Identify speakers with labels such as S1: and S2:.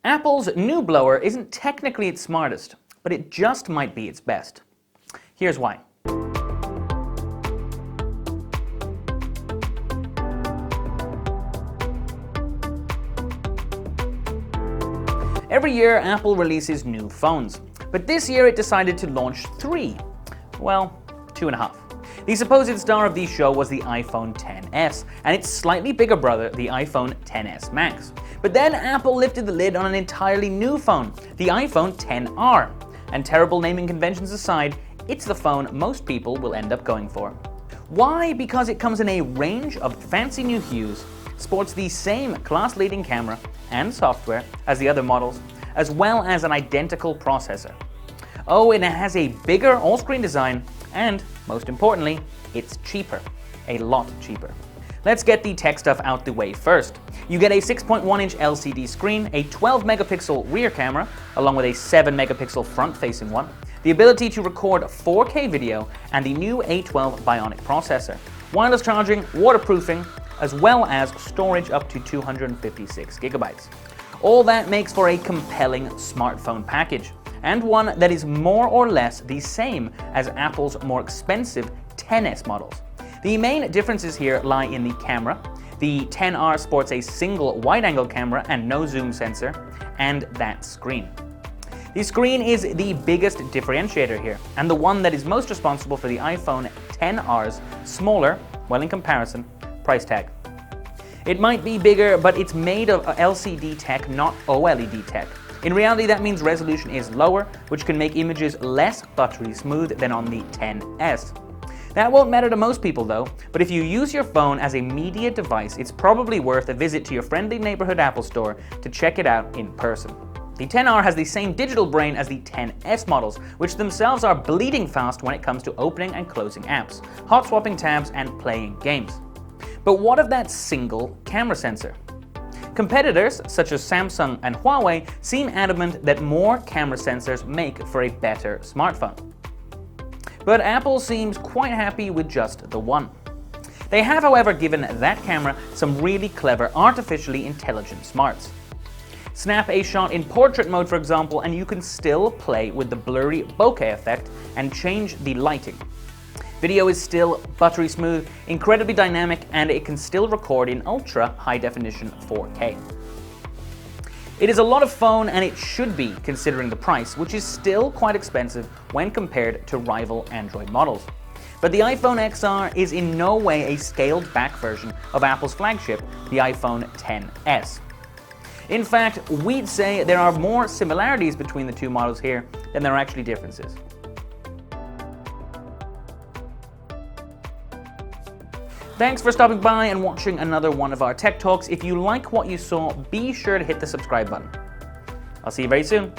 S1: Apple's new blower isn't technically its smartest, but it just might be its best. Here's why. Every year, Apple releases new phones, but this year it decided to launch 3. Well, 2.5. The supposed star of the show was the iPhone XS, and its slightly bigger brother, the iPhone XS Max. But then Apple lifted the lid on an entirely new phone, the iPhone XR. And terrible naming conventions aside, it's the phone most people will end up going for. Why? Because it comes in a range of fancy new hues, sports the same class-leading camera and software as the other models, as well as an identical processor. Oh, and it has a bigger all-screen design, and most importantly, it's cheaper. A lot cheaper. Let's get the tech stuff out the way first. You get a 6.1-inch LCD screen, a 12-megapixel rear camera, along with a 7-megapixel front-facing one, the ability to record 4K video, and the new A12 Bionic processor, wireless charging, waterproofing, as well as storage up to 256 gigabytes. All that makes for a compelling smartphone package, and one that is more or less the same as Apple's more expensive XS models. The main differences here lie in the camera. The XR sports a single wide-angle camera and no zoom sensor, and that screen. The screen is the biggest differentiator here, and the one that is most responsible for the iPhone XR's smaller, well in comparison, price tag. It might be bigger, but it's made of LCD tech, not OLED tech. In reality, that means resolution is lower, which can make images less buttery smooth than on the XS. That won't matter to most people though, but if you use your phone as a media device, it's probably worth a visit to your friendly neighborhood Apple store to check it out in person. The XR has the same digital brain as the XS models, which themselves are bleeding fast when it comes to opening and closing apps, hot swapping tabs, and playing games. But what of that single camera sensor? Competitors such as Samsung and Huawei seem adamant that more camera sensors make for a better smartphone. But Apple seems quite happy with just the one. They have, however, given that camera some really clever artificially intelligent smarts. Snap a shot in portrait mode, for example, and you can still play with the blurry bokeh effect and change the lighting. Video is still buttery smooth, incredibly dynamic, and it can still record in ultra high definition 4K. It is a lot of phone, and it should be considering the price, which is still quite expensive when compared to rival Android models. But the iPhone XR is in no way a scaled back version of Apple's flagship, the iPhone XS. In fact, we'd say there are more similarities between the two models here than there are actually differences. Thanks for stopping by and watching another one of our Tech Talks. If you like what you saw, be sure to hit the subscribe button. I'll see you very soon.